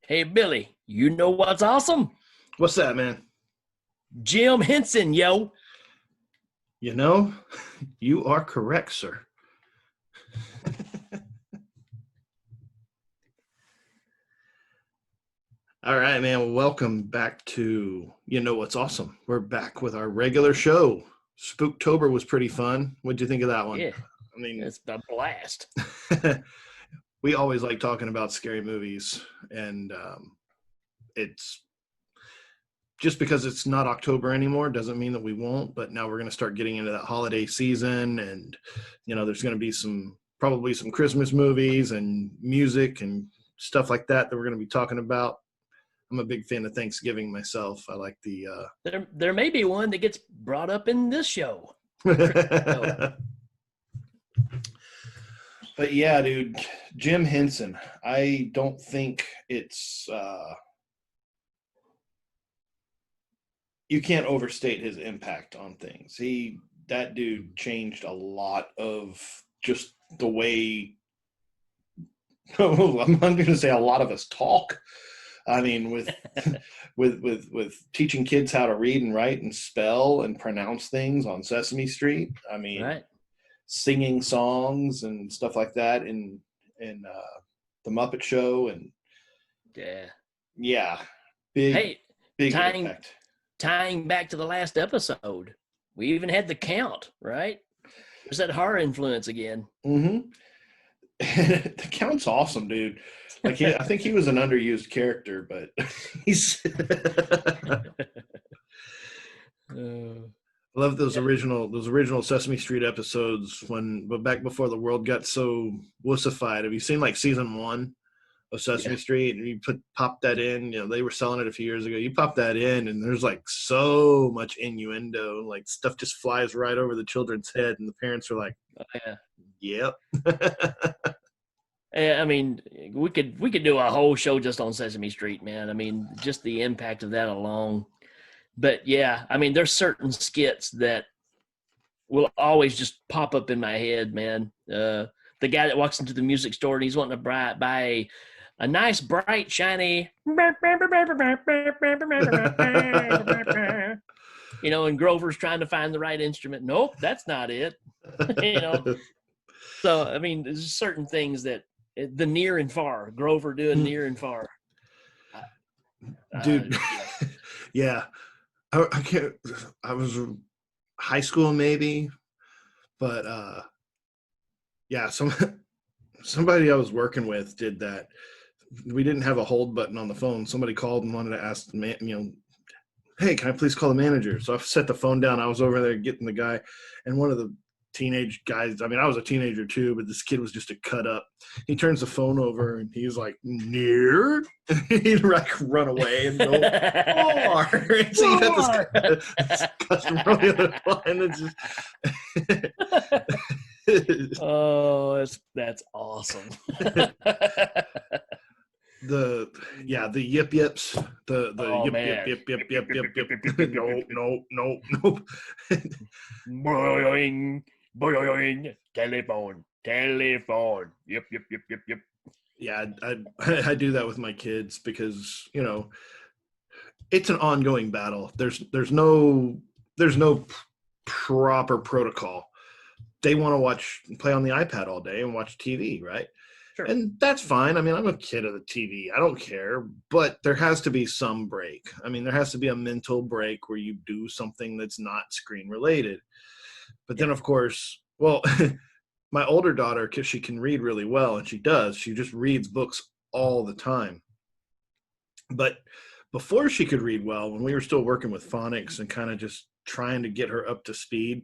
Hey, Billy, you know what's awesome? What's that, man? Jim Henson, yo. You know, you are correct, sir. All right, man. Well, welcome back to You Know What's Awesome. We're back with our regular show. Spooktober was pretty fun. What'd you think of that one? Yeah, I mean, it's a blast. we always like talking about scary movies, and it's just because it's not October anymore doesn't mean that we won't. But now we're going to start getting into that holiday season, and there's going to be probably some Christmas movies and music and stuff like that we're going to be talking about. I'm a big fan of Thanksgiving myself. I like the There may be one that gets brought up in this show. But yeah, dude, Jim Henson. I don't think it's you can't overstate his impact on things. That dude changed a lot of just the way I'm not going to say a lot of us talk. I mean, with with teaching kids how to read and write and spell and pronounce things on Sesame Street. I mean, Right. singing songs and stuff like that in the Muppet Show, and Yeah. yeah, big Hey, big tying impact. tying back to the last episode, we even had the count, right? There's that horror influence again. Mm-hmm. The Count's awesome, dude. Like I think he was an underused character, but he's. I love those Yeah, original Sesame Street episodes but back before the world got so wussified. Have you seen like season 1 of yeah. Sesame Street, and you pop that in? They were selling it a few years ago. You pop that in, and there's like so much innuendo, like stuff just flies right over the children's head, and the parents are like, Yeah. "Yep." I mean, we could do a whole show just on Sesame Street, man. I mean, just the impact of that alone. But yeah, I mean, there's certain skits that will always just pop up in my head, man. The guy that walks into the music store and he's wanting to buy a nice, bright, shiny, and Grover's trying to find the right instrument. Nope, that's not it. you know, so I mean, there's certain things that the near and far, Grover doing near and far. Dude. Yeah. I can't. I was high school maybe, but yeah, somebody I was working with did that. We didn't have a hold button on the phone. Somebody called and wanted to ask the man, hey, can I please call the manager? So I set the phone down. I was over there getting the guy, and one of the teenage guys, I mean, I was a teenager too, but this kid was just a cut up. He turns the phone over and he's like, near? He'd like run away and go, more. So you got this customer on the other line. Oh, that's awesome. The yip yips, the Oh yip yip man. yip yip yip yip yip. No. Boing, boing, telephone. Yep. Yeah, I do that with my kids because it's an ongoing battle. There's no proper protocol. They want to play on the iPad all day and watch TV, right? Sure. And that's fine. I mean, I'm a kid of the TV. I don't care. But there has to be some break. I mean, there has to be a mental break where you do something that's not screen related. But then, of course, well, my older daughter, because she can read really well, and she just reads books all the time. But before she could read well, when we were still working with phonics and kind of just trying to get her up to speed,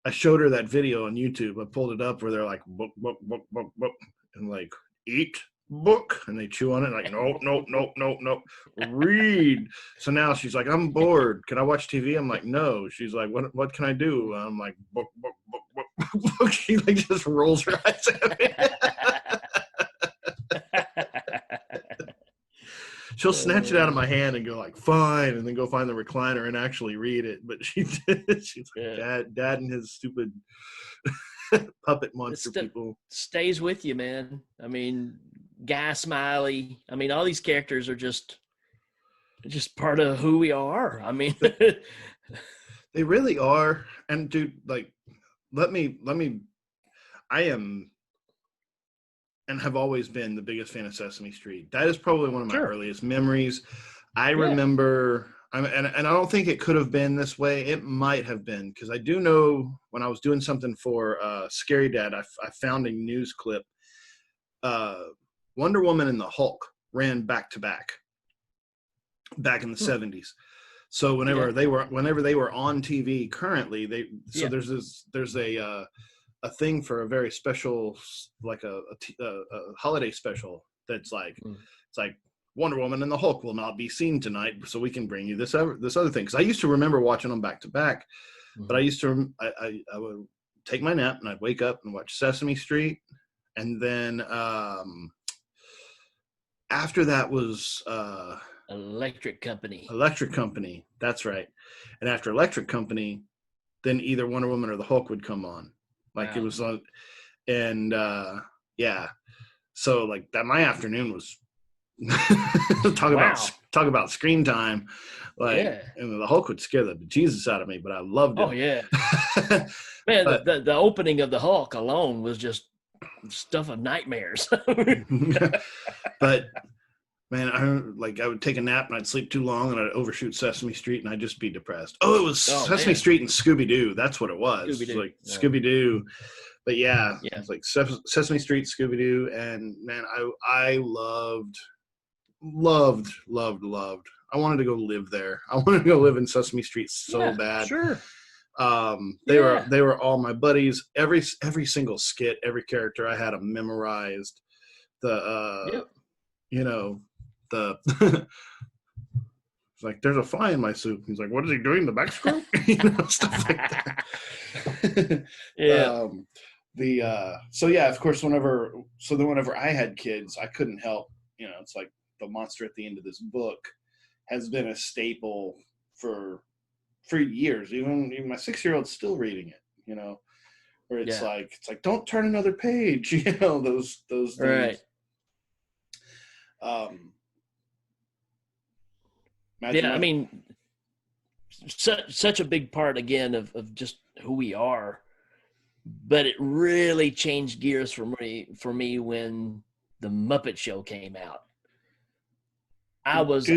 I showed her that video on YouTube. I pulled it up where they're like, book, book, book, book, book, and like, eat, book, and they chew on it like, nope, read. So now she's like, I'm bored. Can I watch TV? I'm like, no. She's like, what can I do? I'm like, book, book, book, book, book. She like just rolls her eyes at me. She'll snatch it out of my hand and go like, fine, and then go find the recliner and actually read it. But she's like, dad and his stupid puppet monster people. Stays with you, man. I mean, Guy Smiley. I mean, all these characters are just part of who we are. I mean, They really are. And dude, like, let me, I am and have always been the biggest fan of Sesame Street. That is probably one of my sure. earliest memories. I Yeah. remember, and I don't think it could have been this way. It might have been, because I do know when I was doing something for Scary Dad, I found a news clip. Wonder Woman and the Hulk ran back to back in the 70s. So whenever they were on TV currently, there's a thing for a very special, like a holiday special that's like it's like Wonder Woman and the Hulk will not be seen tonight, so we can bring you this other thing. Because I used to remember watching them back to back, but I used to I would take my nap and I'd wake up and watch Sesame Street, and then after that was Electric Company. That's right. And after Electric Company, then either Wonder Woman or the Hulk would come on. Like, it was on, and yeah. So like that, my afternoon was talk about screen time. Like, and the Hulk would scare the bejesus out of me, but I loved it. Oh yeah, man. But the opening of the Hulk alone was just stuff of nightmares. But man, I would take a nap and I'd sleep too long and I'd overshoot Sesame Street and I'd just be depressed. Oh, it was Sesame Street and Scooby-Doo. That's what it was. Scooby-Doo. Like Scooby-Doo. But yeah, it was like Sesame Street, Scooby-Doo, and man, I loved. I wanted to go live there. I wanted to go live in Sesame Street so bad. Sure. They were all my buddies. Every single skit, every character, I had them memorized. You know, it's like, there's a fly in my soup. He's like, what is he doing? The back screw? You know, stuff like that. So yeah, of course, whenever I had kids, I couldn't help, you know, it's like the monster at the end of this book has been a staple for years. Even my 6-year-old's still reading it, you know, where it's like, don't turn another page, you know, those things. Right. I mean, such a big part again of just who we are, but it really changed gears for me when the Muppet Show came out. I was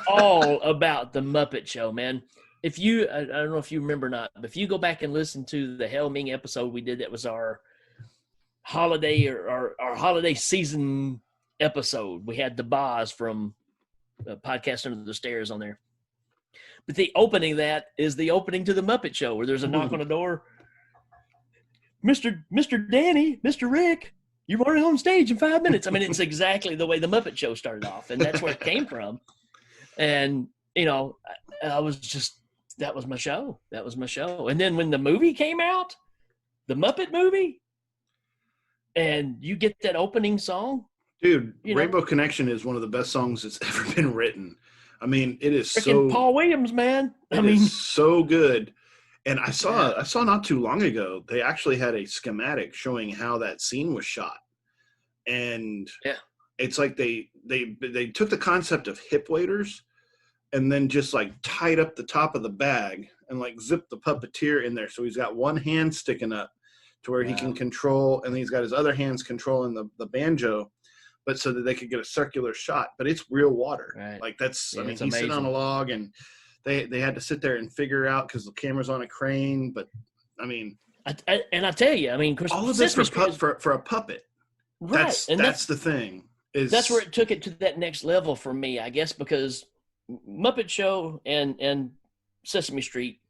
all about the Muppet Show, man. I don't know if you remember or not, but if you go back and listen to the Hell Ming episode we did, that was our holiday or our holiday season episode. We had the Boz from Podcast Under the Stairs on there. But the opening of that is the opening to the Muppet Show, where there's a knock on the door. Mr. Danny, Mr. Rick, you're already on stage in 5 minutes. I mean, it's exactly the way the Muppet Show started off, and that's where it came from. And, you know, I was just, that was my show. That was my show. And then when the movie came out, the Muppet movie, and you get that opening song. Dude, Rainbow Connection is one of the best songs that's ever been written. I mean, it is so Paul Williams, man. I mean, so good. And I saw not too long ago, they actually had a schematic showing how that scene was shot. And it's like they took the concept of hip waders and then just like tied up the top of the bag and like zipped the puppeteer in there. So he's got one hand sticking up to where he can control, and he's got his other hands controlling the banjo, but so that they could get a circular shot. But it's real water. Right. Like that's, I mean, he's sitting on a log, and they had to sit there and figure out because the camera's on a crane. But I mean, I tell you, I mean, all of this for a puppet. Right. That's the thing. That's where it took it to that next level for me, I guess, because Muppet Show and Sesame Street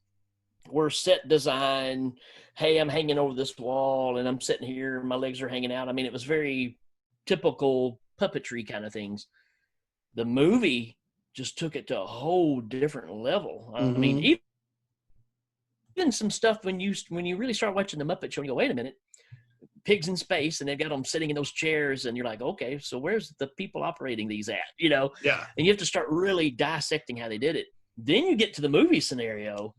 were set design. Hey, I'm hanging over this wall and I'm sitting here, my legs are hanging out. I mean, it was very typical puppetry kind of things. The movie just took it to a whole different level. I mean, even some stuff when you really start watching the Muppet Show and you go, wait a minute, pigs in space, and they've got them sitting in those chairs, and you're like, okay, so where's the people operating these at, you know? Yeah. And you have to start really dissecting how they did it. Then you get to the movie scenario,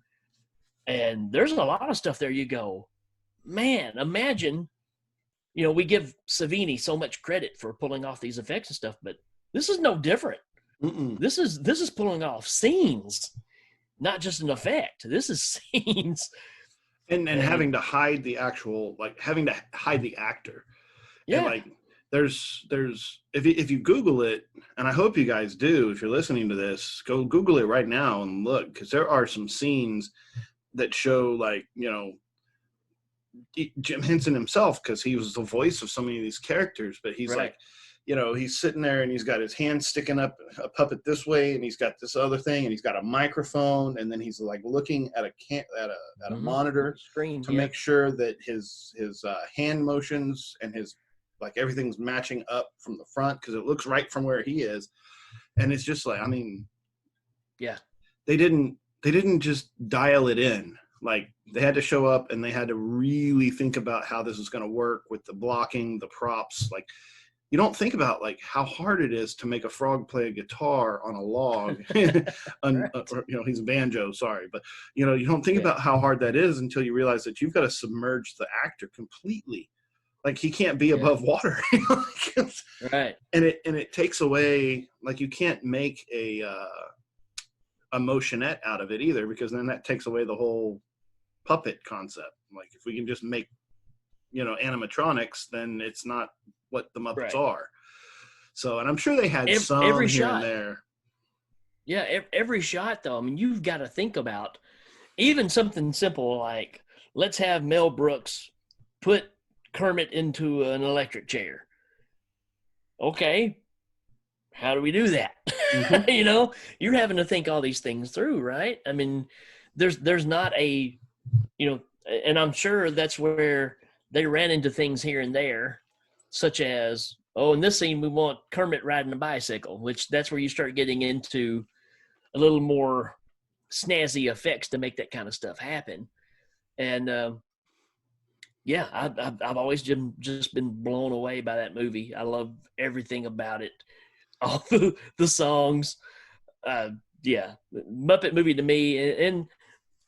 and there's a lot of stuff there. You go, man, imagine we give Savini so much credit for pulling off these effects and stuff, but this is no different. Mm-mm. This is pulling off scenes, not just an effect. This is scenes. And having to hide the actual, like having to hide the actor. Yeah. And like there's if you Google it, and I hope you guys do, if you're listening to this, go Google it right now and look, because there are some scenes that show, like, Jim Henson himself, because he was the voice of so many of these characters, but he's Right. like, he's sitting there and he's got his hand sticking up a puppet this way, and he's got this other thing, and he's got a microphone, and then he's like looking at a monitor screen to make sure that his hand motions and his, like, everything's matching up from the front, because it looks right from where he is. And it's just like, I mean, yeah, they didn't just dial it in. Like, they had to show up and they had to really think about how this is going to work with the blocking, the props. Like, you don't think about like how hard it is to make a frog play a guitar on a log. He's a banjo, sorry, but you don't think about how hard that is until you realize that you've got to submerge the actor completely. Like, he can't be above water. Right. And it takes away, like, you can't make a motionette out of it either, because then that takes away the whole puppet concept. Like, if we can just make animatronics, then it's not what the Muppets are. So, and I'm sure they had some every here shot. and there. Yeah, every shot though. I mean, you've got to think about even something simple like, let's have Mel Brooks put Kermit into an electric chair. Okay, how do we do that? Mm-hmm. You're having to think all these things through, right? I mean, there's not a, and I'm sure that's where they ran into things here and there, such as, in this scene we want Kermit riding a bicycle, which that's where you start getting into a little more snazzy effects to make that kind of stuff happen. And I've always just been blown away by that movie. I love everything about it, all the songs. Muppet movie to me, and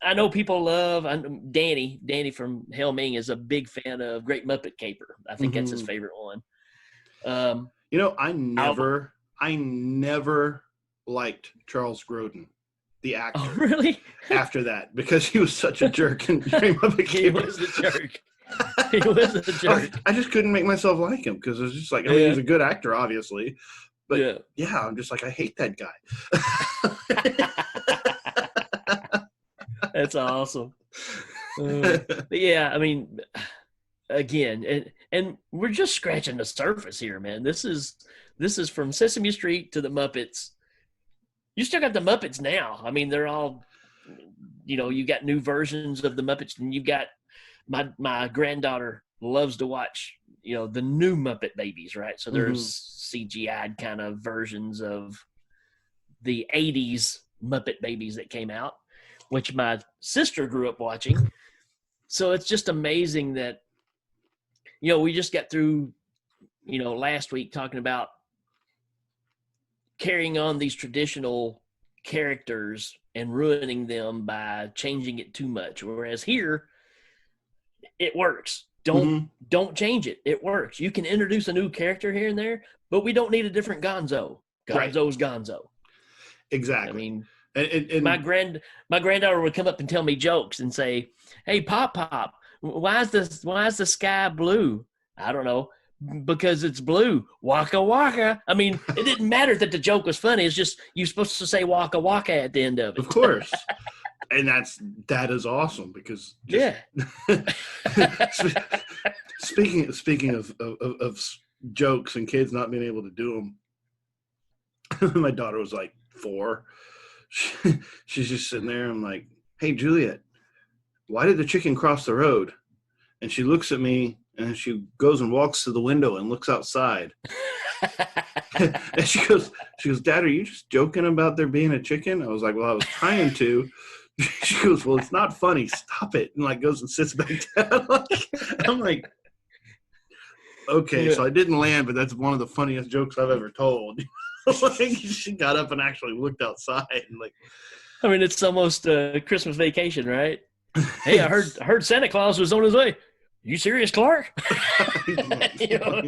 I know people love Danny from Hell Ming is a big fan of Great Muppet Caper. I think that's his favorite one. I never liked Charles Grodin, the actor. Oh, really? After that, because he was such a jerk in Great Muppet Caper. He was a jerk. He was a jerk. I just couldn't make myself like him, because it was just like, I mean, he's a good actor, obviously. But I'm just like, I hate that guy. That's awesome. I mean, again, and we're just scratching the surface here, man. This is from Sesame Street to the Muppets. You still got the Muppets now. I mean, they're all, you got new versions of the Muppets, and you got my granddaughter loves to watch, the new Muppet Babies, right? So there's CGI'd kind of versions of the 80s Muppet Babies that came out, which my sister grew up watching. So it's just amazing that, we just got through, last week talking about carrying on these traditional characters and ruining them by changing it too much. Whereas here, it works. Don't change it. It works. You can introduce a new character here and there, but we don't need a different Gonzo. Gonzo's Gonzo. Exactly. I mean, and my granddaughter would come up and tell me jokes and say, "Hey, Pop, why is the sky blue?" I don't know, because it's blue. Waka waka. I mean, it didn't matter that the joke was funny. It's just you're supposed to say waka waka at the end of it. Of course. And that is awesome, because speaking of jokes and kids not being able to do them, my daughter was like 4. She's just sitting there. I'm like, "Hey, Juliet, why did the chicken cross the road?" And she looks at me, and she goes and walks to the window and looks outside. And she goes, "Dad, are you just joking about there being a chicken?" I was like, "Well, I was trying to." She goes, "Well, it's not funny. Stop it." And like goes and sits back down. I'm like, okay, so I didn't land, but that's one of the funniest jokes I've ever told. Like, she got up and actually looked outside, and like, I mean, it's almost Christmas Vacation, right? Hey, I heard Santa Claus was on his way. You serious, Clark? You know?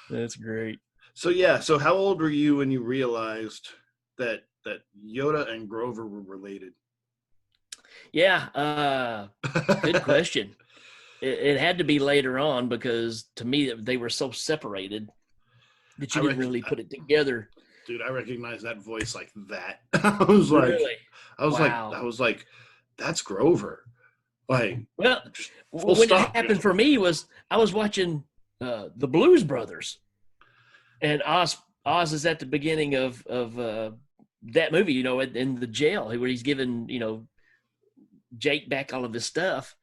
That's great. So yeah, so how old were you when you realized that Yoda and Grover were related? Yeah, good question. It had to be later on because to me they were so separated that I you didn't reckon, really put it together. dude, I recognize that voice like that. I was like, Really? I was like, I Wow. was like, that's Grover. Like, Well, just full when it stop. happened for me was I was watching the Blues Brothers, and Oz is at the beginning of that movie, you know, in the jail where he's giving, you know, Jake back all of his stuff,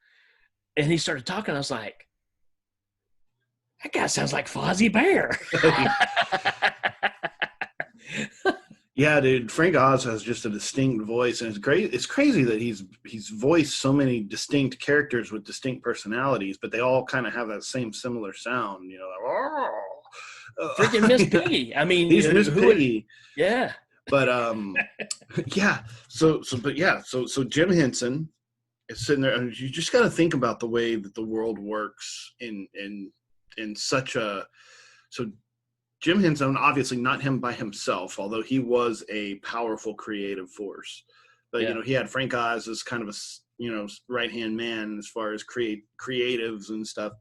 and he started talking. I was like, that guy sounds like Fozzie Bear. Yeah, dude, Frank Oz has just a distinct voice, and it's great. It's crazy that he's voiced so many distinct characters with distinct personalities, but they all kind of have that same similar sound. You know, Freaking Miss Piggy. I mean, he's Miss who would? Piggy. Yeah, But yeah. So Jim Henson is sitting there, and you just got to think about the way that the world works in such a so. Jim Henson, obviously not him by himself, although he was a powerful creative force. But yeah, he had Frank Oz as kind of a right hand man as far as creatives and stuff.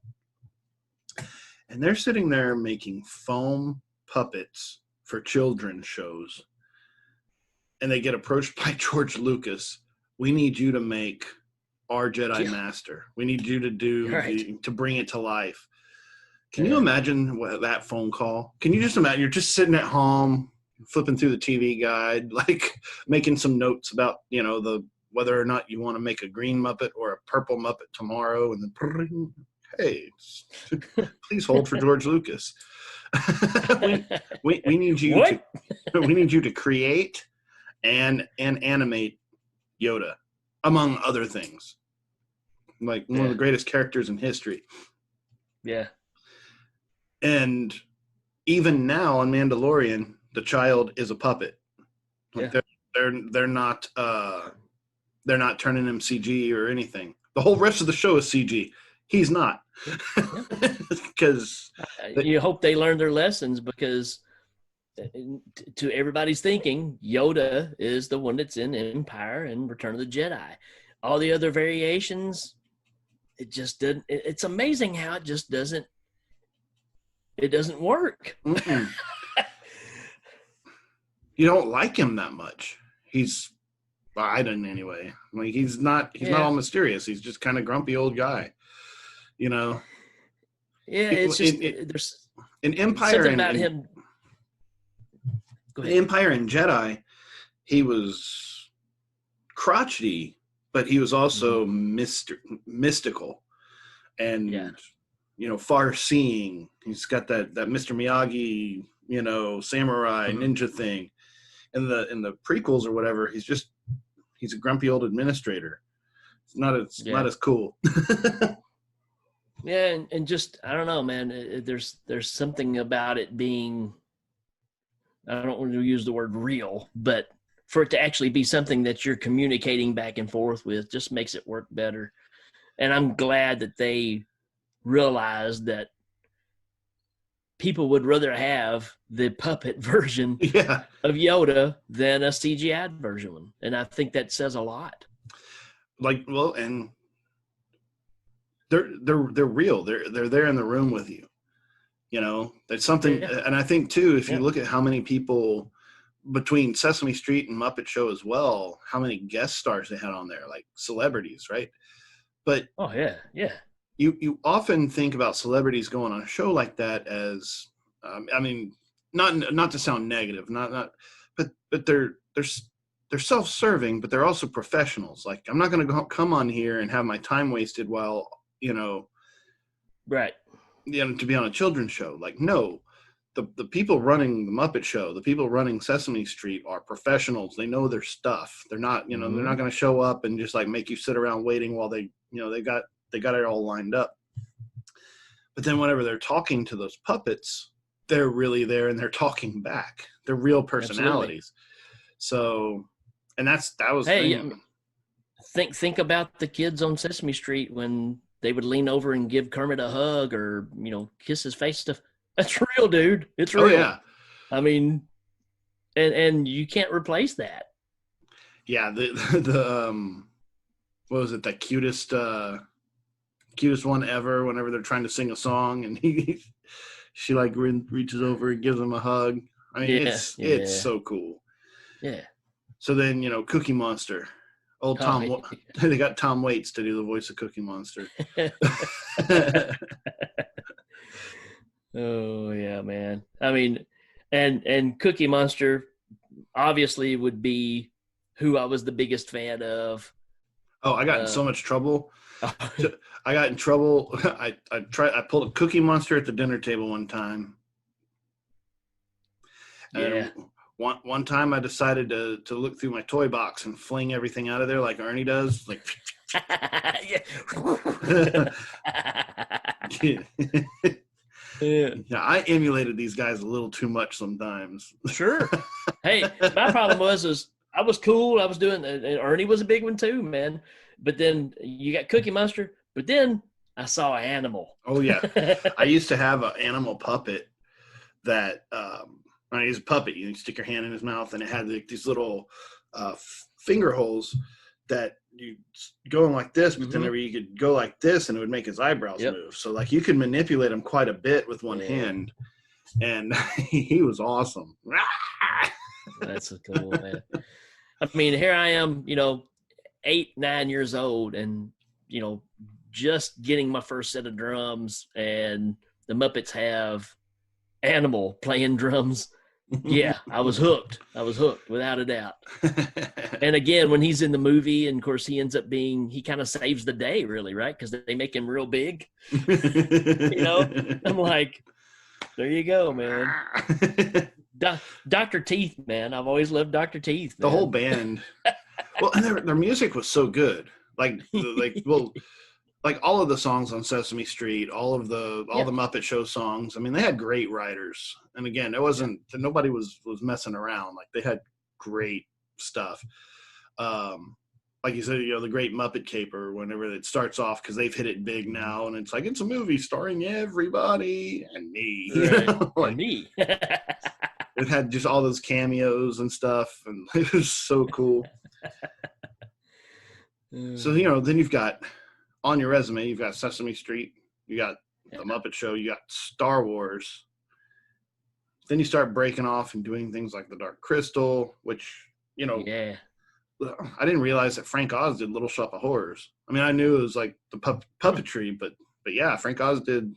And they're sitting there making foam puppets for children's shows, and they get approached by George Lucas. We need you to make our Jedi yeah. Master. We need you to do Right. to bring it to life. Can you Yeah. imagine that phone call? Can you just imagine you're just sitting at home, flipping through the TV guide, like making some notes about, the whether or not you want to make a green Muppet or a purple Muppet tomorrow, and then hey, please hold for George Lucas. we need you What? we need you to create and animate Yoda, among other things. Like one of the greatest characters in history. Yeah. And even now on Mandalorian, the child is a puppet. Like Yeah. they're not turning him CG or anything. The whole rest of the show is CG. He's not. Because You hope they learn their lessons because to everybody's thinking, Yoda is the one that's in Empire and Return of the Jedi. All the other variations, it just doesn't. It's amazing how it just doesn't. It doesn't work. you don't like him that much. I didn't anyway. Like he's not all mysterious. He's just kind of grumpy old guy. Yeah, it's just there's an Empire something about him. Go ahead. Empire and Jedi, he was crotchety, but he was also mystical and far-seeing. He's got that Mr. Miyagi, samurai ninja thing. In the prequels or whatever, he's a grumpy old administrator. It's not as cool. Yeah, and just I don't know, man. There's something about it being. I don't want to use the word real, but for it to actually be something that you're communicating back and forth with just makes it work better. And I'm glad that they realized that people would rather have the puppet version of Yoda than a CGI version. And I think that says a lot. And they're real. They're there in the room with you. That's something. Yeah. And I think too, if you look at how many people between Sesame Street and Muppet Show as well, how many guest stars they had on there, like celebrities, right? But you often think about celebrities going on a show like that as, not to sound negative, but they're self-serving, but they're also professionals. Like I'm not going to come on here and have my time wasted while right. To be on a children's show. Like, no, the people running the Muppet Show, the people running Sesame Street are professionals. They know their stuff. They're not, they're not going to show up and just like make you sit around waiting while they got it all lined up. But then whenever they're talking to those puppets, they're really there and they're talking back. They're real personalities. Absolutely. So, and that was think about the kids on Sesame Street when they would lean over and give Kermit a hug or, kiss his face stuff. That's real, dude. It's Oh real. yeah. I mean, and you can't replace that. Yeah, the what was it, the cutest one ever, whenever they're trying to sing a song and she like reaches over and gives him a hug. I mean, Yeah, it's so cool. yeah. So then, Cookie Monster. Old Tom, Oh, they got Tom Waits to do the voice of Cookie Monster. Oh yeah, man. I mean, and Cookie Monster obviously would be who I was the biggest fan of. Oh, I got in so much trouble. I got in trouble. I pulled a Cookie Monster at the dinner table one time. Yeah. And one time I decided to look through my toy box and fling everything out of there like Ernie does. Like Yeah. Yeah, I emulated these guys a little too much sometimes. Sure. Hey, my problem was I was cool. I was doing, and Ernie was a big one too, man. But then you got Cookie Monster. But then I saw Animal. Oh yeah, I used to have an animal puppet that he's a puppet. You stick your hand in his mouth, and it had these little finger holes that you go in like this, but then you could go like this, and it would make his eyebrows move. So like you could manipulate him quite a bit with one hand, and he was awesome. That's so cool, man. I mean, here I am, 8, 9 years old, and just getting my first set of drums, and the Muppets have Animal playing drums. Yeah, I was hooked. Without a doubt. And again, when he's in the movie, and of course he ends up he kind of saves the day, really, right? Because they make him real big. I'm like, there you go, man. Dr. Teeth, man. I've always loved Dr. Teeth. Man. The whole band. Well, and their music was so good. Like all of the songs on Sesame Street, all the Muppet Show songs. I mean, they had great writers. And again, it wasn't nobody was messing around. Like they had great stuff. Like you said, the Great Muppet Caper, whenever it starts off, because they've hit it big now, and it's like it's a movie starring everybody and me. Right. Like, and me. It had just all those cameos and stuff, and it was so cool. So then you've got on your resume, you've got Sesame Street, you got the Muppet Show, you got Star Wars. Then you start breaking off and doing things like the Dark Crystal, which I didn't realize that Frank Oz did Little Shop of Horrors. I mean, I knew it was like the puppetry, but yeah, Frank Oz did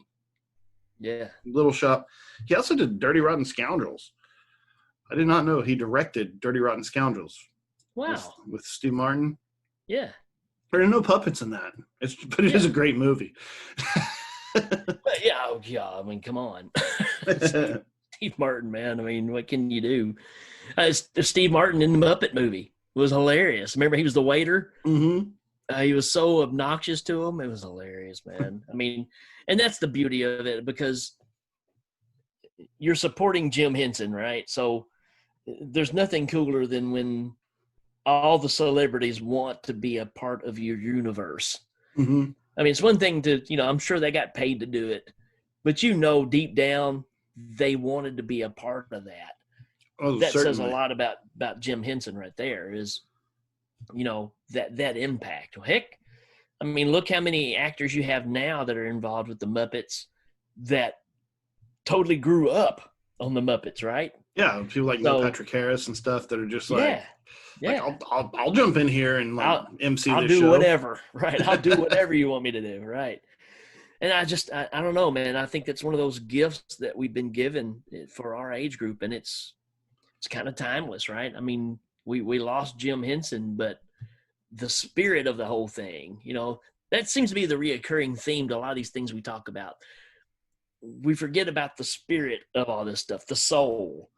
Little Shop. He also did Dirty Rotten Scoundrels. I did not know he directed Dirty Rotten Scoundrels. Wow. With Steve Martin. Yeah. There are no puppets in that. But it is a great movie. I mean, come on. Steve Martin, man. I mean, what can you do? Steve Martin in the Muppet movie was hilarious. Remember, he was the waiter? Mm-hmm. He was so obnoxious to him. It was hilarious, man. I mean, and that's the beauty of it, because you're supporting Jim Henson, right? So there's nothing cooler than when all the celebrities want to be a part of your universe. Mm-hmm. I mean, it's one thing to, I'm sure they got paid to do it, but deep down, they wanted to be a part of that. Oh, that certainly. Says a lot about Jim Henson right there is, that impact. Well, heck, I mean, look how many actors you have now that are involved with the Muppets that totally grew up on the Muppets, right? Yeah, people like Neil Patrick Harris and stuff that are just like, like I'll jump in here and MC I'll this do show. Whatever, right? I'll do whatever you want me to do, right? And I don't know, man. I think that's one of those gifts that we've been given for our age group, and it's kind of timeless, right? I mean, we lost Jim Henson, but the spirit of the whole thing, that seems to be the reoccurring theme to a lot of these things we talk about. We forget about the spirit of all this stuff, the soul.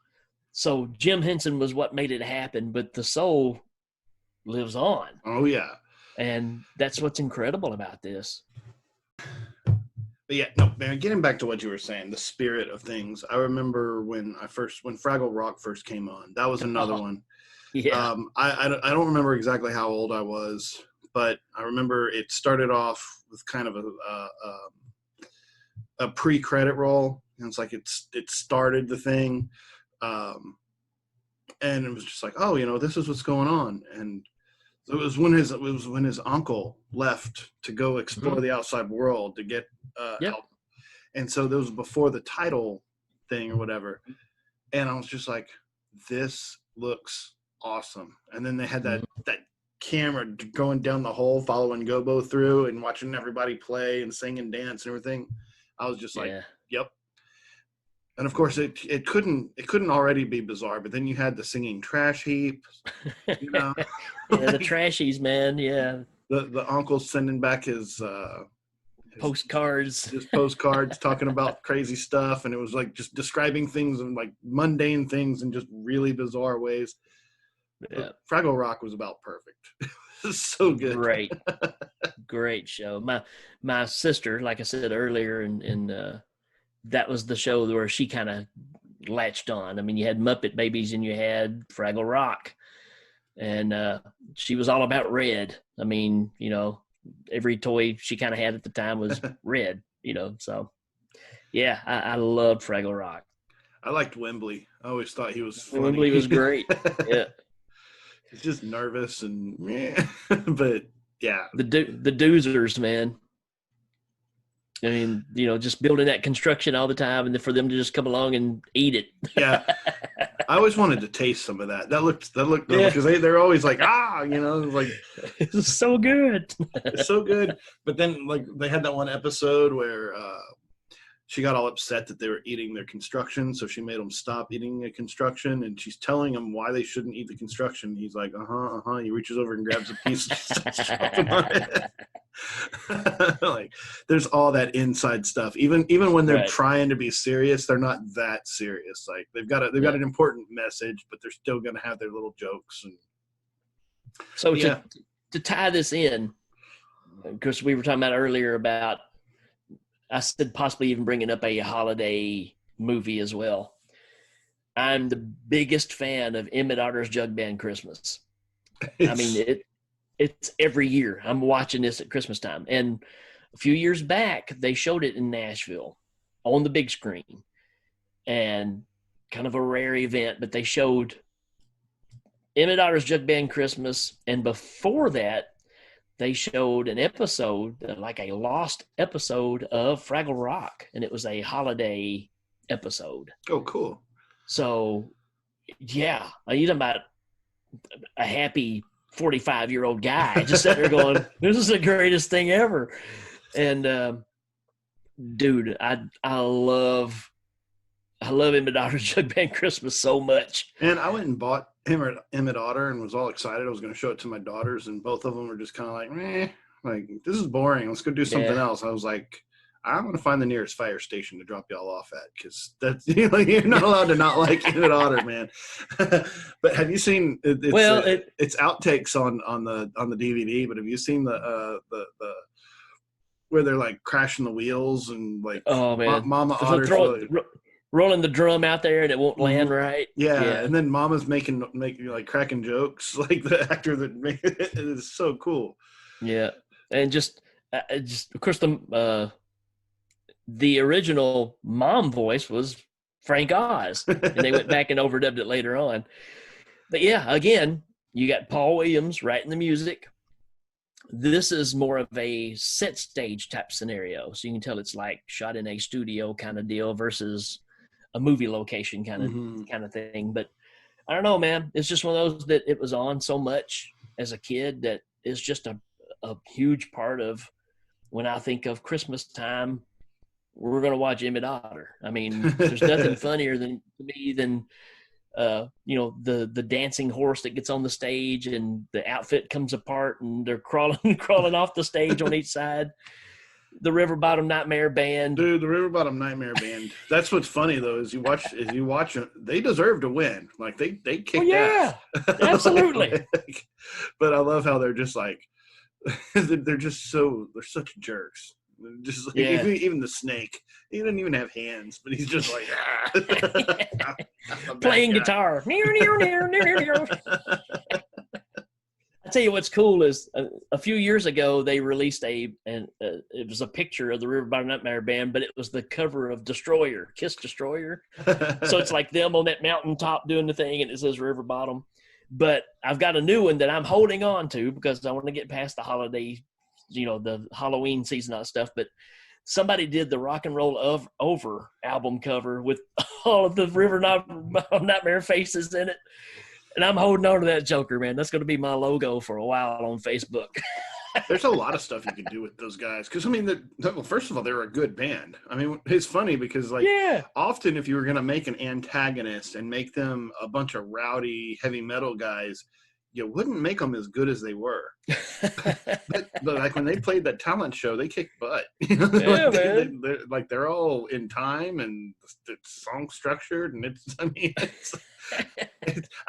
So Jim Henson was what made it happen, but the soul lives on. Oh, yeah. And that's what's incredible about this. But yeah, no, man, getting back to what you were saying, the spirit of things. I remember when Fraggle Rock first came on, that was another one. Yeah. I don't remember exactly how old I was, but I remember it started off with kind of a pre-credit roll, and it's like it started the thing, and it was just like, oh, this is what's going on. And it was when his uncle left to go explore the outside world to get help, and so that was before the title thing or whatever. And I was just like, this looks awesome. And then they had that camera going down the hole, following Gobo through and watching everybody play and sing and dance and everything. I was just like, yep. And of course it couldn't already be bizarre, but then you had the singing trash heap, Yeah, the trashies, man. Yeah. The uncle sending back his postcards, talking about crazy stuff, and it was like just describing things and like mundane things in just really bizarre ways. Yeah. Fraggle Rock was about perfect. It was so good. Great show. My sister, like I said earlier, and that was the show where she kind of latched on. I mean, you had Muppet Babies and you had Fraggle Rock, and she was all about red. I mean, every toy she kind of had at the time was red, so yeah, I loved Fraggle Rock. I liked Wembley. I always thought he was funny. Wembley was great. Yeah. He's just nervous and but yeah. The doozers, man. I mean, just building that construction all the time, and then for them to just come along and eat it. Yeah. I always wanted to taste some of that. That looked good, because they're always like, like it's so good. It's so good. But then like they had that one episode where she got all upset that they were eating their construction, so she made them stop eating the construction, and she's telling them why they shouldn't eat the construction. He's like, He reaches over and grabs a piece and starts chopping on it. Like, there's all that inside stuff. Even when they're trying to be serious, they're not that serious. Like they've got an important message, but they're still going to have their little jokes. And so to tie this in, because we were talking about earlier about, I said possibly even bringing up a holiday movie as well. I'm the biggest fan of Emmett Otter's Jug Band Christmas. I mean, it's every year. I'm watching this at Christmas time. And a few years back, they showed it in Nashville on the big screen. And kind of a rare event, but they showed Emmett Otter's Jug Band Christmas. And before that, they showed an episode, like a lost episode of Fraggle Rock, and it was a holiday episode. Oh, cool. So, yeah, you talking about a happy 45-year-old guy just sitting there going, this is the greatest thing ever. And, dude, I love Emmett Otter's Jug Band Christmas so much. And I went and bought Emmett Otter and was all excited. I was going to show it to my daughters, and both of them were just kind of like, meh, like, this is boring. Let's go do something else. I was like, I'm going to find the nearest fire station to drop y'all off at, because that's you're not allowed to not like Emmett Otter, man. But have you seen it's outtakes on the DVD? But have you seen the where they're like crashing the wheels and like, oh man, Mama Otter's rolling the drum out there and it won't land right. Yeah, and then Mama's making like cracking jokes, like the actor that made it is so cool. Yeah, and just of course the original mom voice was Frank Oz, and they went back and overdubbed it later on. But yeah, again, you got Paul Williams writing the music. This is more of a set stage type scenario, so you can tell it's like shot in a studio kind of deal versus a movie location kind of thing. But I don't know, man. It's just one of those that it was on so much as a kid that is just a huge part of when I think of Christmas time. We're going to watch Emmett Otter. I mean, there's nothing funnier to me than the dancing horse that gets on the stage and the outfit comes apart and they're crawling off the stage on each side. The River Bottom Nightmare Band. Dude, the River Bottom Nightmare Band. That's what's funny though, is you watch it, they deserve to win. Like they kicked ass. Absolutely. But I love how they're just like they're such jerks. Just like, even the snake, he didn't even have hands, but he's just like playing guitar. I tell you what's cool is a few years ago they released it was a picture of the River Bottom Nightmare Band, but it was the cover of Destroyer, Kiss Destroyer. So it's like them on that mountaintop doing the thing, and it says River Bottom. But I've got a new one that I'm holding on to because I want to get past the holiday, the Halloween season and stuff. But somebody did the Rock and Roll Over album cover with all of the River Nightmare faces in it. And I'm holding on to that joker, man. That's going to be my logo for a while on Facebook. There's a lot of stuff you can do with those guys. Because, I mean, well, first of all, they're a good band. I mean, it's funny because, like, often if you were going to make an antagonist and make them a bunch of rowdy, heavy metal guys, you wouldn't make them as good as they were. but like, when they played that talent show, they kicked butt. Man. They're all in time, and it's song structured, and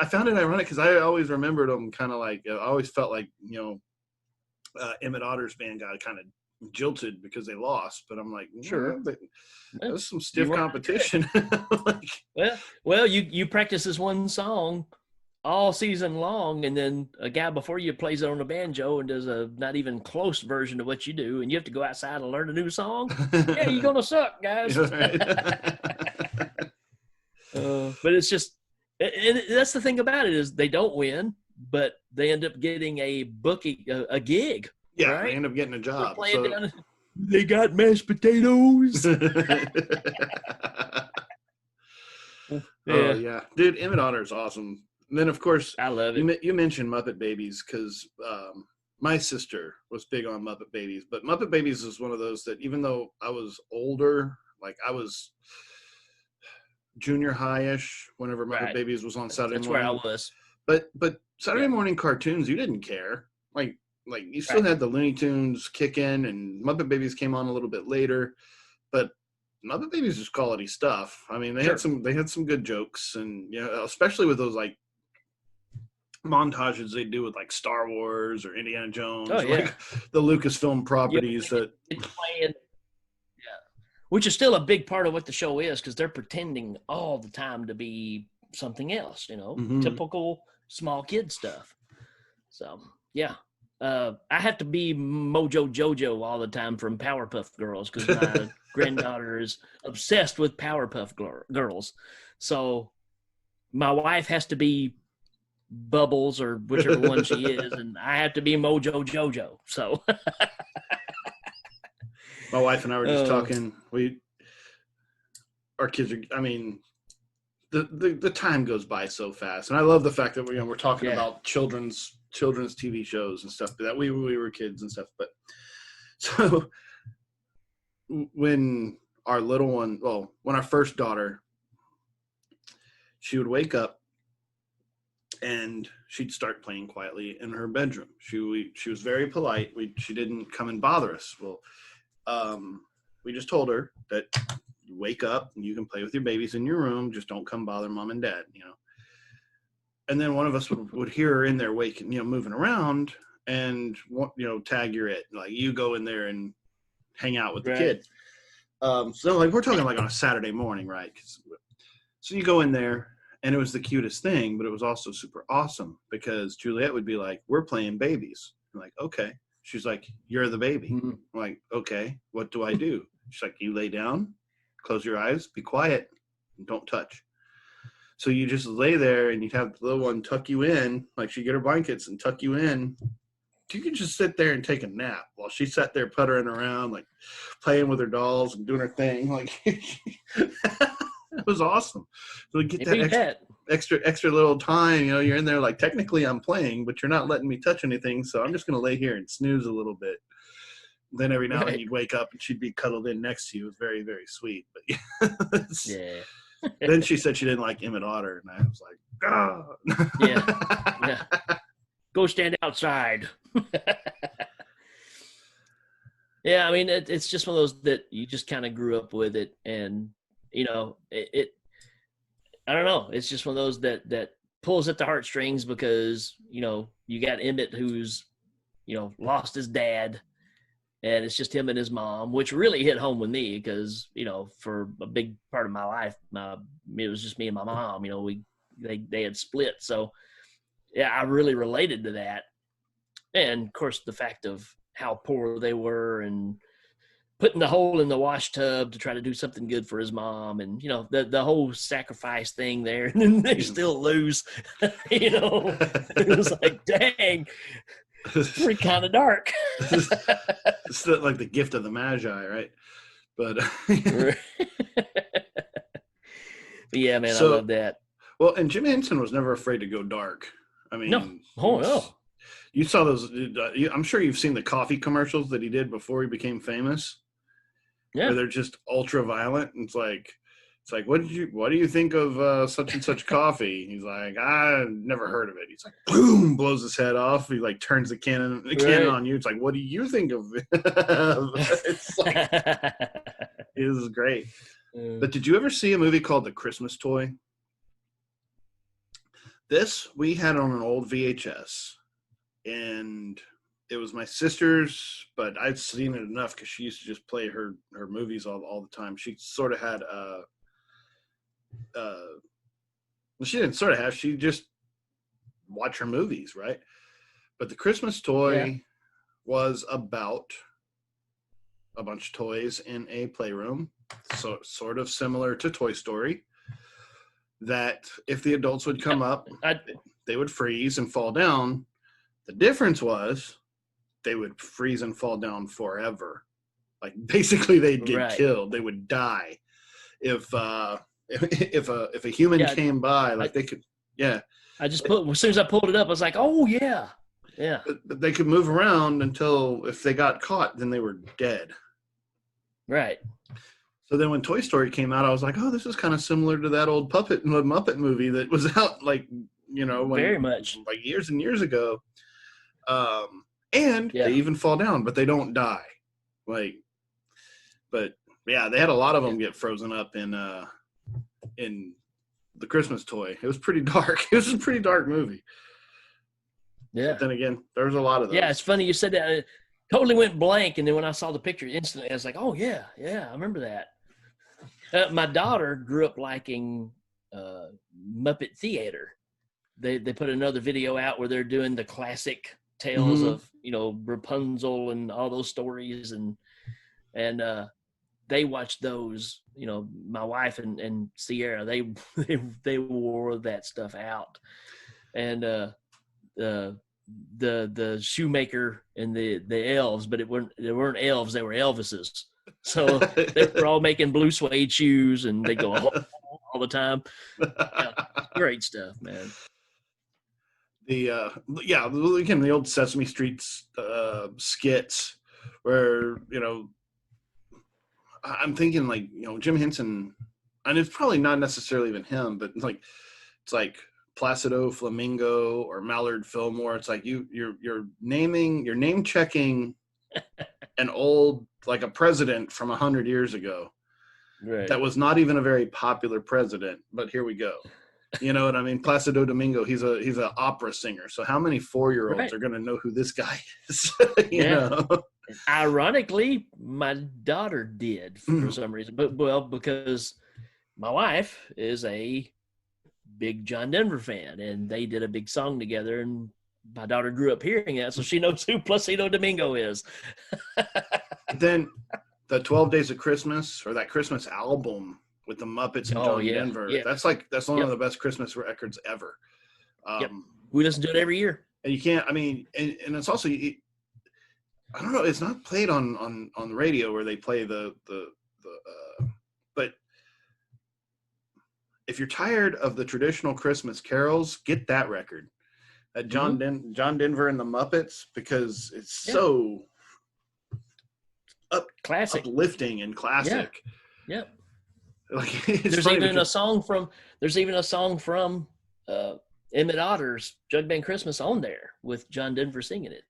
I found it ironic because I always remembered them kind of like, I always felt like, Emmett Otter's band got kind of jilted because they lost, but I'm like, sure, but that was some stiff competition. Well, you practice this one song all season long, and then a guy before you plays it on the banjo and does a not even close version of what you do, and you have to go outside and learn a new song. Yeah, you're gonna suck, guys. But it's just, and that's the thing about it is they don't win, but they end up getting a gig. Yeah, right? they end up getting a job. They got mashed potatoes. Oh yeah, dude, Emmett Otter is awesome. And then, of course, I love it. You mentioned Muppet Babies because my sister was big on Muppet Babies. But Muppet Babies is one of those that even though I was older, like I was junior high-ish whenever Muppet Babies was on Saturday morning. That's where I was. But Saturday morning cartoons, you didn't care. Like you still had the Looney Tunes kick in, and Muppet Babies came on a little bit later. But Muppet Babies is quality stuff. I mean, they had some good jokes, and especially with those like montages they do with like Star Wars or Indiana Jones, like the Lucasfilm properties which is still a big part of what the show is because they're pretending all the time to be something else, typical small kid stuff. So I have to be Mojo Jojo all the time from Powerpuff Girls because my granddaughter is obsessed with Powerpuff Girls. So my wife has to be Bubbles or whichever one she is, and I have to be Mojo Jojo. So my wife and I were just talking. Our kids are. I mean, the time goes by so fast, and I love the fact that we're talking about children's TV shows and stuff that we were kids and stuff. But so when our little one, when our first daughter, she would wake up and she'd start playing quietly in her bedroom. She was very polite. She didn't come and bother us. Well, we just told her that you wake up and you can play with your babies in your room. Just don't come bother mom and dad, And then one of us would hear her in there waking, moving around, and tag you're it. Like you go in there and hang out with the kid. So like we're talking like on a Saturday morning, right? So you go in there. And it was the cutest thing, but it was also super awesome because Juliet would be like, we're playing babies. I'm like, okay. She's like, you're the baby. Mm-hmm. I'm like, okay, what do I do? She's like, you lay down, close your eyes, be quiet, and don't touch. So you just lay there and you'd have the little one tuck you in, like she'd get her blankets and tuck you in. You could just sit there and take a nap while she sat there puttering around, like playing with her dolls and doing her thing. Like it was awesome. So we get that extra little time, you're in there like technically I'm playing, but you're not letting me touch anything. So I'm just going to lay here and snooze a little bit. Then every now and then you'd wake up and she'd be cuddled in next to you. It was very, very sweet. But Then she said she didn't like Emmett Otter. And I was like, yeah. Go stand outside. Yeah. I mean, it's just one of those that you just kind of grew up with it. And, I don't know. It's just one of those that pulls at the heartstrings because, you got Emmett who's, lost his dad and it's just him and his mom, which really hit home with me because, for a big part of my life, it was just me and my mom, they had split. So yeah, I really related to that. And of course, the fact of how poor they were, and putting the hole in the wash tub to try to do something good for his mom, and the whole sacrifice thing there, and then they still lose. It was like, dang, pretty kind of dark. It's like the gift of the Magi, right? But yeah, man, so, I love that. Well, and Jim Henson was never afraid to go dark. I mean, No, no. You saw those. I'm sure you've seen the coffee commercials that he did before he became famous. Yeah, where they're just ultra violent. It's like, what do you think of such and such coffee? He's like, I never heard of it. He's like, boom, blows his head off. He like turns the cannon on you. It's like, what do you think of it? It's like, it is great. But did you ever see a movie called The Christmas Toy? This we had on an old VHS, and it was my sister's, but I'd seen it enough because she used to just play her movies all the time. She sort of had she didn't sort of have, she just watched her movies, right? But The Christmas Toy was about a bunch of toys in a playroom, so sort of similar to Toy Story, that if the adults would come up, they would freeze and fall down. The difference was they would freeze and fall down forever. Like basically they'd get killed. They would die. If a human came by, like they could, I just as soon as I pulled it up, I was like, oh yeah. Yeah. But they could move around until if they got caught, then they were dead. Right. So then when Toy Story came out, I was like, oh, this is kind of similar to that old Muppet movie that was out very much like years and years ago. And they even fall down, but they don't die. But yeah, they had a lot of them get frozen up in The Christmas Toy. It was pretty dark. It was a pretty dark movie. Yeah. But then again, there was a lot of those. Yeah, it's funny you said that. It totally went blank, and then when I saw the picture instantly, I was like, oh yeah, I remember that. My daughter grew up liking Muppet Theater. They put another video out where they're doing the classic tales of Rapunzel and all those stories, and they watched those. My wife and Sierra, they wore that stuff out, and the shoemaker and the elves, but they weren't elves, they were Elvises. So they were all making blue suede shoes, and they go all the time. Yeah, great stuff, man. Again, the old Sesame Street skits where I'm thinking like Jim Henson, and it's probably not necessarily even him, but it's like Placido Flamingo or Mallard Fillmore. It's like you're name checking an old, like a president from 100 years ago. Right. That was not even a very popular president, but here we go. You know what I mean? Placido Domingo, he's an opera singer. So how many 4-year-olds are going to know who this guy is? you know? Ironically, my daughter did for some reason, but because my wife is a big John Denver fan, and they did a big song together, and my daughter grew up hearing that, so she knows who Placido Domingo is. Then the 12 Days of Christmas, or that Christmas album with the Muppets and John Denver, that's one of the best Christmas records ever. We listen to it every year. And you can't, I mean, and it's also, I don't know, it's not played on the radio where they play but if you're tired of the traditional Christmas carols, get that record. John Denver and the Muppets, because it's so uplifting and classic. Yeah. Like, there's even a song from Emmett Otter's Jug Band Christmas on there with John Denver singing it,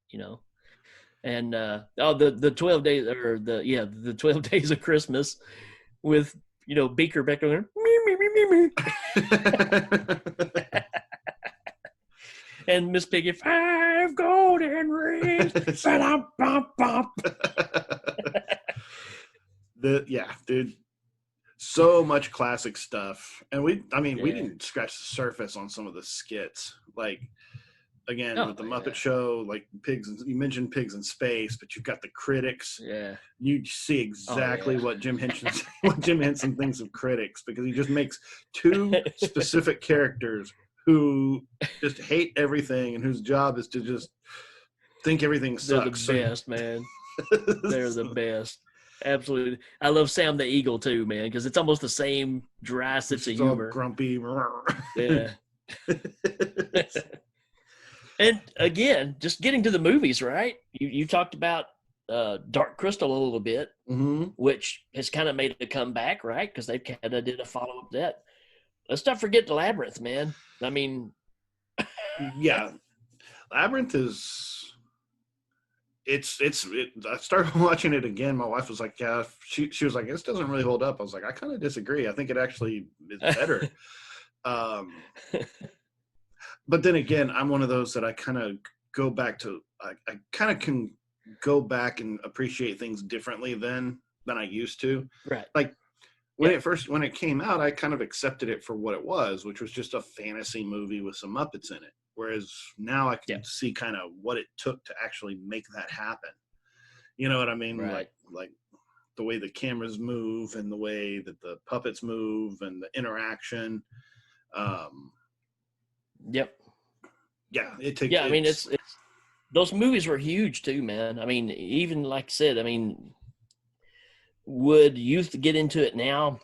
and the 12 days, or the 12 Days of Christmas with Beaker back there, me. And Miss Piggy, 5 golden rings. Dude. So much classic stuff. And we didn't scratch the surface on some of the skits. Like again, Oh with the Muppet yeah, Show, like pigs. You mentioned pigs in space, but you've got the critics. yeah. You see Oh exactly yeah. what Jim Henson what Jim Henson thinks of critics, because he just makes two specific characters who just hate everything and whose job is to just think everything They're the sucks. best, man. They're the best. Absolutely. I love Sam the Eagle too, man, because it's almost the same dry sense of It's all humor. grumpy. Yeah. And again, just getting to the movies, right? You talked about Dark Crystal a little bit, Mm-hmm. which has kind of made a comeback, right? Because they kind of did a follow up to that. Let's not forget the Labyrinth, man. I mean, Yeah, Labyrinth is. I started watching it again. My wife was like, "Yeah," she was like, "This doesn't really hold up." I was like, "I kind of disagree. I think it actually is better." Um, but then again, I'm one of those that I kind of go back to. I kind of can go back and appreciate things differently than I used to. right. Like Yep. when it came out, I kind of accepted it for what it was, which was just a fantasy movie with some Muppets in it. Whereas now I can Yep. see kind of what it took to actually make that happen. You know what I mean? Right. Like the way the cameras move and the way that the puppets move and the interaction. Um, Yep. yeah, it takes Yeah. I mean, it's it's those movies were huge too, man. I mean, even like I said, I mean, would youth get into it now?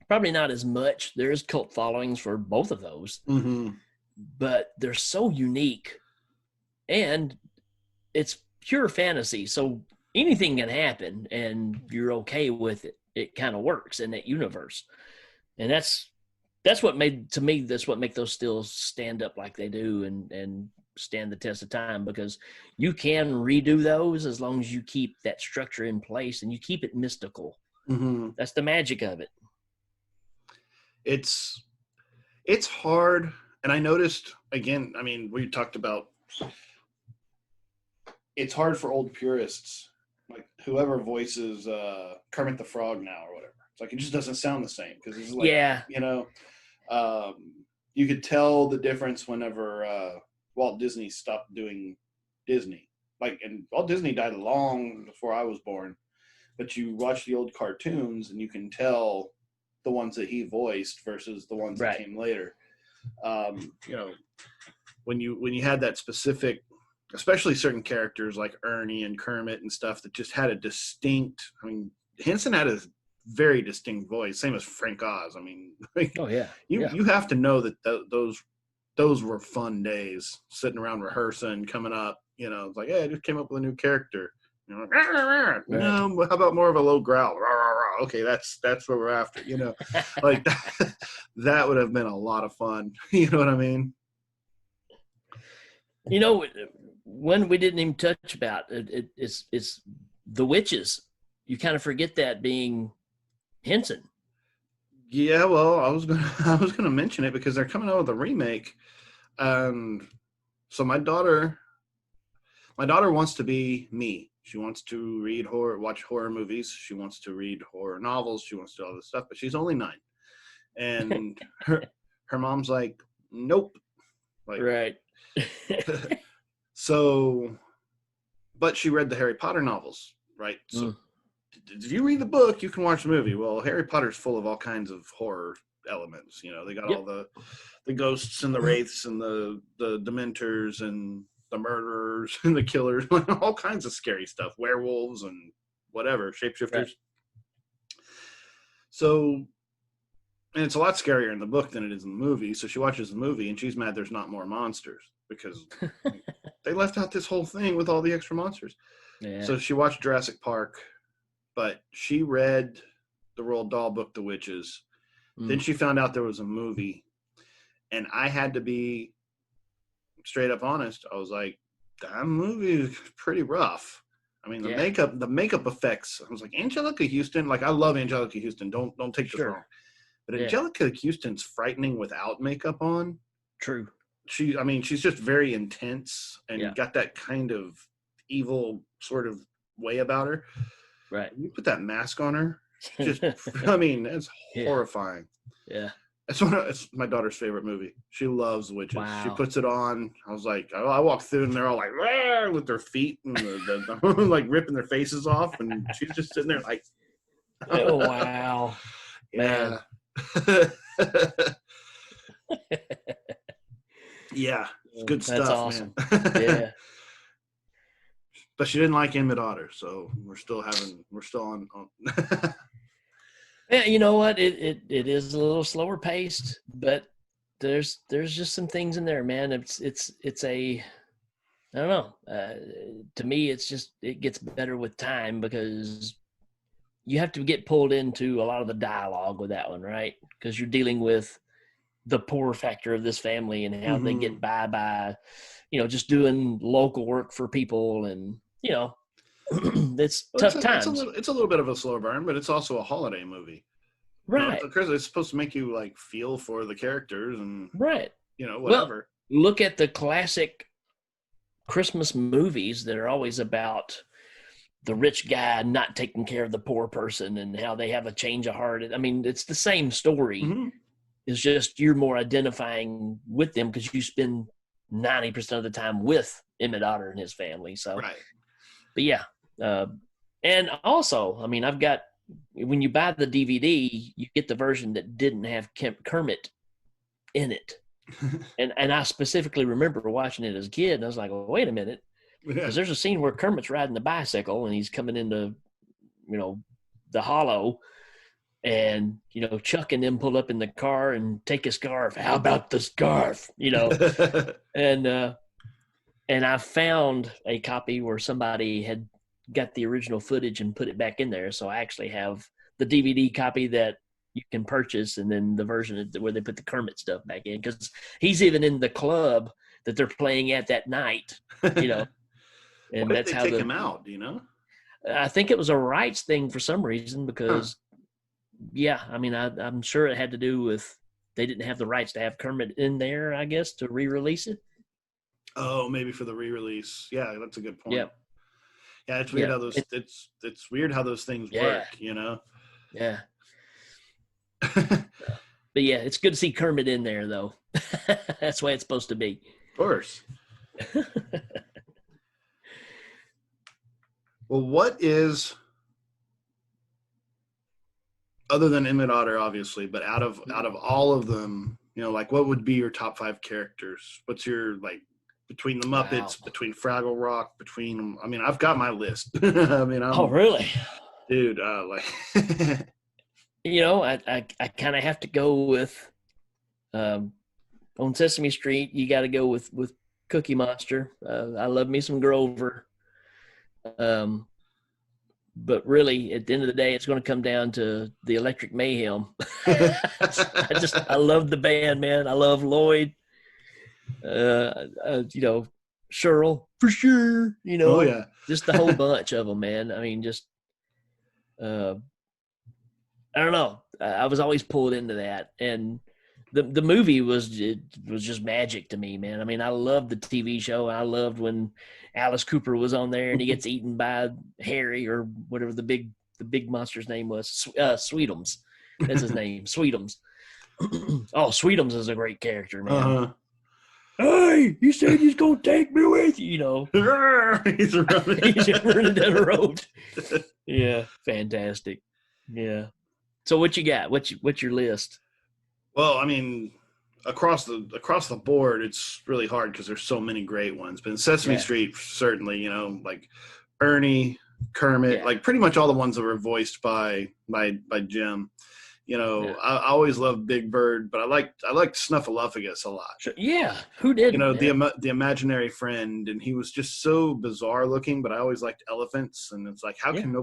Probably not as much. There is cult followings for both of those, mm-hmm, but they're so unique and it's pure fantasy. So anything can happen and you're okay with it. It kind of works in that universe. And that's what made to me that's what make those still stand up like they do and stand the test of time, because you can redo those as long as you keep that structure in place and you keep it mystical. mm-hmm. That's the magic of it. It's it's hard, and I noticed again. I mean, we talked about it's hard for old purists, like whoever voices Kermit the Frog now or whatever. It's like it just doesn't sound the same because it's like, Yeah. you know, you could tell the difference whenever Walt Disney stopped doing Disney. Like, and Walt Disney died long before I was born, but you watch the old cartoons and you can tell the ones that he voiced versus the ones that Right. came later. You know, when you had that specific, especially certain characters like Ernie and Kermit and stuff that just had a distinct. I mean, Henson had a very distinct voice, same as Frank Oz. I mean, like, Oh yeah. you Yeah. you have to know that those were fun days, sitting around rehearsing, coming up. You know, it's like, hey, I just came up with a new character. You know, like, rah, rah, rah. Right. No, how about more of a low growl? Rah, rah, rah. Okay, that's what we're after. You know, like that would have been a lot of fun. You know what I mean? You know, one we didn't even touch about it's the witches. You kind of forget that being Henson. Yeah, well, I was gonna I was gonna mention it because they're coming out with a remake, and so my daughter wants to be me. She wants to read horror, watch horror movies. She wants to read horror novels. She wants to do all this stuff, but she's only 9, and her mom's like, nope, like Right. so. But she read the Harry Potter novels, right? So Mm, if you read the book, you can watch the movie. Well, Harry Potter's full of all kinds of horror elements. You know, they got all yep. the ghosts and the wraiths and the dementors and the murderers and the killers, all kinds of scary stuff, werewolves and whatever, Right. shapeshifters. So, and it's a lot scarier in the book than it is in the movie. So she watches the movie and she's mad there's not more monsters because they left out this whole thing with all the extra monsters. Yeah. So she watched Jurassic Park, but she read the Roald Dahl book, The Witches. Then Mm, she found out there was a movie, and I had to be straight up honest. I was like, that movie is pretty rough. I mean, yeah. the makeup effects. I was like, Angelica Houston. Like, I love Angelica Houston. Don't take this wrong. Sure. But Yeah. Angelica Houston's frightening without makeup on. True. I mean, she's just very intense Yeah. and got that kind of evil sort of way about her. Right. You put that mask on her, just, I mean, it's Yeah. horrifying. Yeah. It's my daughter's favorite movie. She loves witches. Wow. She puts it on. I was like, I walk through and they're all like, "Rah," with their feet and like ripping their faces off, and she's just sitting there like, Oh, wow. yeah, yeah, it's good That's stuff, awesome. man. Yeah. But she didn't like Emmett Otter, so we're still on. Yeah, you know what? It is a little slower paced, but there's just some things in there, man. It's a I don't know. To me, it gets better with time because you have to get pulled into a lot of the dialogue with that one, right? Because you're dealing with the poor factor of this family and how they get by, just doing local work for people, and it's tough times. It's a little bit of a slow burn, but it's also a holiday movie. Right. It's supposed to make you like feel for the characters and Right. whatever. Well, look at the classic Christmas movies that are always about the rich guy not taking care of the poor person and how they have a change of heart. I mean, it's the same story. Mm-hmm. It's just you're more identifying with them because you spend 90% of the time with Emmett Otter and his family. So, right. But yeah. And also, I mean, when you buy the DVD, you get the version that didn't have Kermit in it. and I specifically remember watching it as a kid, and I was like, well, wait a minute. Because there's a scene where Kermit's riding the bicycle and he's coming into, the hollow, and, Chuck and them pull up in the car and take a scarf. How about the scarf? And I found a copy where somebody had got the original footage and put it back in there. So I actually have the DVD copy that you can purchase, and then the version where they put the Kermit stuff back in, because he's even in the club that they're playing at that night, And why that's did they how take him out? Do you know? I think it was a rights thing for some reason, because I mean, I'm sure it had to do with they didn't have the rights to have Kermit in there, I guess, to re-release it. Oh, maybe for the re-release. Yeah, that's a good point. Yeah. Yeah, it's weird how those it's weird how those things work, Yeah. But yeah, it's good to see Kermit in there, though. That's the way it's supposed to be. Of course. Well, what is, other than Emmett Otter, obviously, but out of all of them, like, what would be your top 5 characters? What's your, like, between the Muppets, between Fraggle Rock, I mean, I've got my list. I mean, oh, really? Dude, I kind of have to go with, on Sesame Street, you got to go with Cookie Monster. I love me some Grover. But really, at the end of the day, it's going to come down to the Electric Mayhem. I love the band, man. I love Lloyd. Cheryl for sure. Oh yeah, just the whole bunch of them, man. I mean, just I don't know. I was always pulled into that, and the movie was just magic to me, man. I mean, I loved the TV show. I loved when Alice Cooper was on there and he gets eaten by Harry or whatever the big monster's name was. Sweetums. That's his name. Sweetums. Oh, Sweetums is a great character, man. Uh-huh. Hey, you said he's gonna take me with you, He's running down the road. Yeah, fantastic. Yeah. So what you got? What's your list? Well, I mean, across the board, it's really hard because there's so many great ones. But in Sesame Street, certainly, like Ernie, Kermit, like pretty much all the ones that were voiced by Jim. I always loved Big Bird, but I liked Snuffleupagus a lot. Sure. Yeah, who didn't? The imaginary friend, and he was just so bizarre looking. But I always liked elephants, and it's like, how can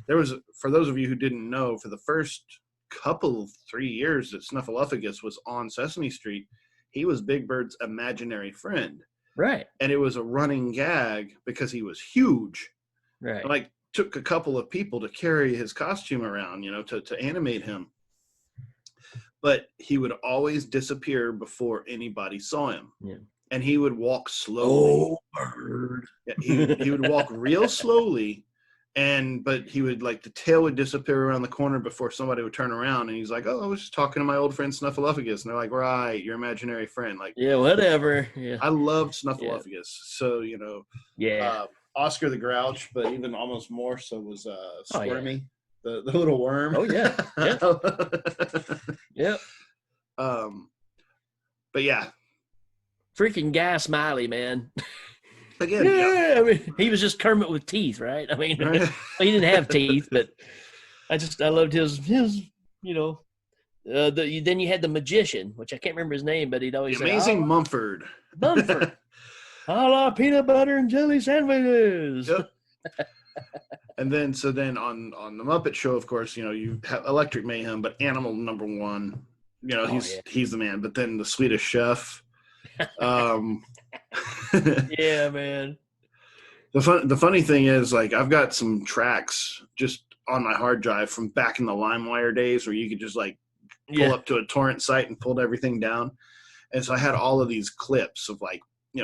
there was, for those of you who didn't know, for the first couple 3 years that Snuffleupagus was on Sesame Street, he was Big Bird's imaginary friend, right? And it was a running gag because he was huge, right? And, like, took a couple of people to carry his costume around, to animate him. But he would always disappear before anybody saw him. Yeah. And he would walk slowly. Oh, bird. He would walk real slowly, But he would the tail would disappear around the corner before somebody would turn around, and he's like, "Oh, I was just talking to my old friend Snuffleupagus," and they're like, "Right, your imaginary friend." Yeah, whatever. Yeah. I loved Yeah. Snuffleupagus, so Yeah. Oscar the Grouch, but even almost more so was Oh yeah. Squirmy, the little worm. Oh yeah. Yeah. Yep. But yeah, Freaking Guy Smiley, man. again, Yeah. I mean, he was just Kermit with teeth, right? I mean, right? he didn't have teeth, but I loved his then you had the magician, which I can't remember his name, but he'd always The say, Amazing Mumford. Mumford. A la peanut butter and jelly sandwiches. Yep. And then on the Muppet Show, of course, you have Electric Mayhem, but Animal number one, he's the man. But then the Swedish Chef. Yeah, man. The funny thing is, I've got some tracks just on my hard drive from back in the LimeWire days where you could just pull up to a torrent site and pulled everything down. And so I had all of these clips of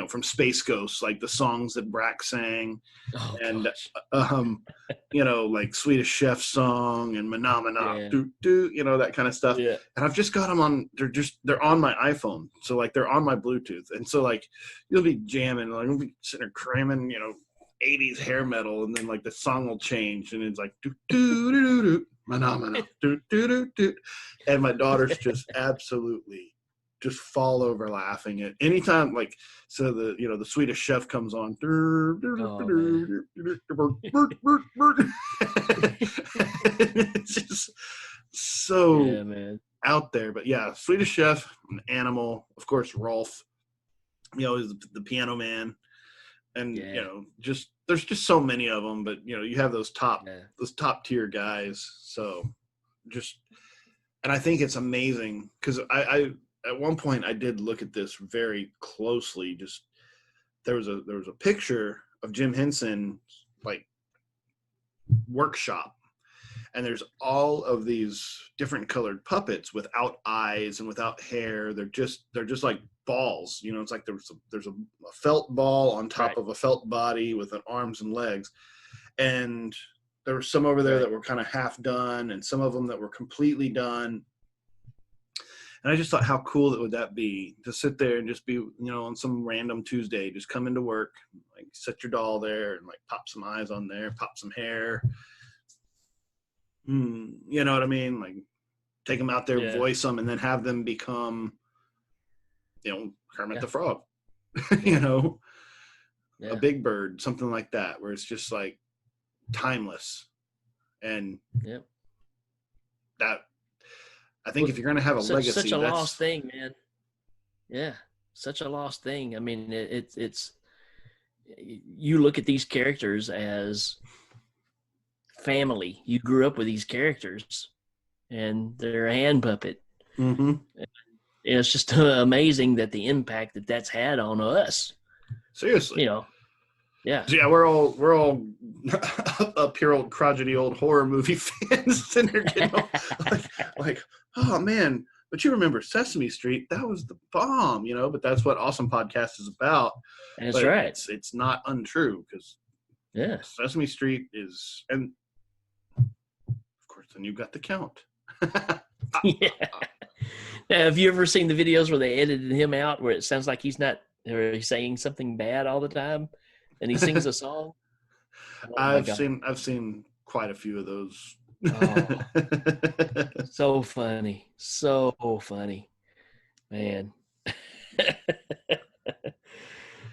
from Space Ghost, the songs that Brack sang, and Swedish Chef song and Manamana, that kind of stuff. Yeah. And I've just got them on. They're on my iPhone, so they're on my Bluetooth, and so you'll be jamming, we'll be sitting there cramming, 80s hair metal, and then the song will change, and it's do do do do Manamana, do do do do, and my daughters just absolutely just fall over laughing at anytime so the Swedish Chef comes on. It's just so out there. But yeah, Swedish Chef, an Animal, of course, Rolf, is the Piano Man, and just there's just so many of them. But you have those top tier guys. So and I think it's amazing because I at one point I did look at this very closely. Just there was a picture of Jim Henson workshop, and there's all of these different colored puppets without eyes and without hair. They're just like balls. It's there's a felt ball on top of a felt body with arms and legs, and there were some over there that were kind of half done, and some of them that were completely done. And I just thought, how cool would that be to sit there and just be, on some random Tuesday, just come into work, set your doll there and pop some eyes on there, pop some hair. You know what I mean? Take them out there, voice them, and then have them become, Kermit the Frog, a Big Bird, something like that, where it's just timeless. And that, I think if you're going to have a legacy, such a lost thing, man. Yeah, such a lost thing. I mean, it's you look at these characters as family. You grew up with these characters, and they're a hand puppet. Mm-hmm. It's just amazing that the impact that's had on us. Seriously, yeah. So yeah, we're all up here, old crotchety old horror movie fans, and they're getting all, oh man, but you remember Sesame Street? That was the bomb, But that's what Awesome Podcast is about. That's right. It's not untrue because Sesame Street is, and of course, then you've got the Count. Yeah. Now, have you ever seen the videos where they edited him out, where it sounds like he's saying something bad all the time? And he sings a song. I've seen quite a few of those. Oh, so funny, man.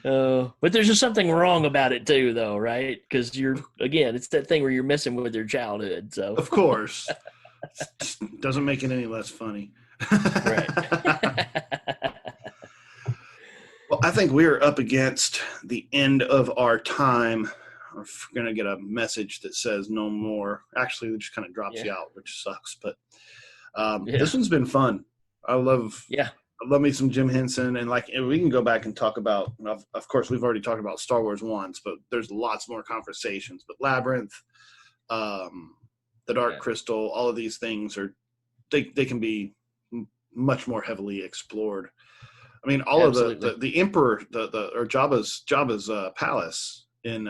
But there's just something wrong about it too, though, right? Because it's that thing where you're messing with their childhood. So of course, doesn't make it any less funny. Right. Well, I think we're up against the end of our time. We're going to get a message that says no more. Actually, it just kind of drops you out, which sucks. But this one's been fun. I love me some Jim Henson. And we can go back and talk about, of course, we've already talked about Star Wars once, but there's lots more conversations. But Labyrinth, The Dark Crystal, all of these things they can be much more heavily explored. I mean, all of the Emperor, or Jabba's palace in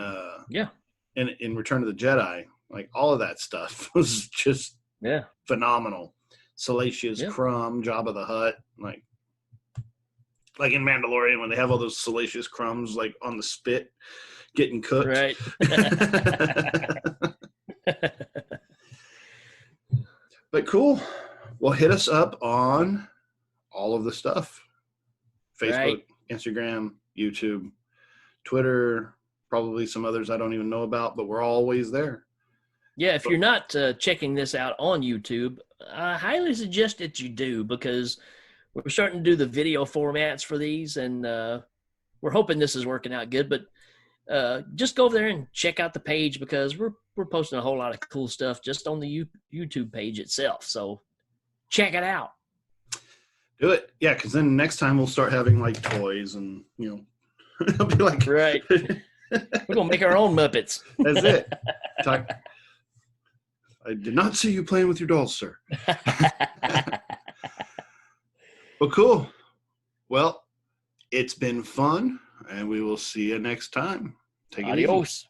in Return of the Jedi. Like all of that stuff was just Yeah. phenomenal. Salacious Crumb, Jabba the Hutt, like in Mandalorian when they have all those salacious crumbs like on the spit getting cooked. Right. But cool. Well, hit us up on all of the stuff. Facebook, Right. Instagram, YouTube, Twitter, probably some others I don't even know about, but we're always there. Yeah, if you're not checking this out on YouTube, I highly suggest that you do, because we're starting to do the video formats for these, and we're hoping this is working out good. But just go over there and check out the page, because we're posting a whole lot of cool stuff just on the YouTube page itself. So check it out. Do it. Yeah, because then next time we'll start having like toys and, it'll be like. Right. We're going to make our own Muppets. That's it. I did not see you playing with your dolls, sir. Well, cool. Well, it's been fun, and we will see you next time. Take it easy. Adios.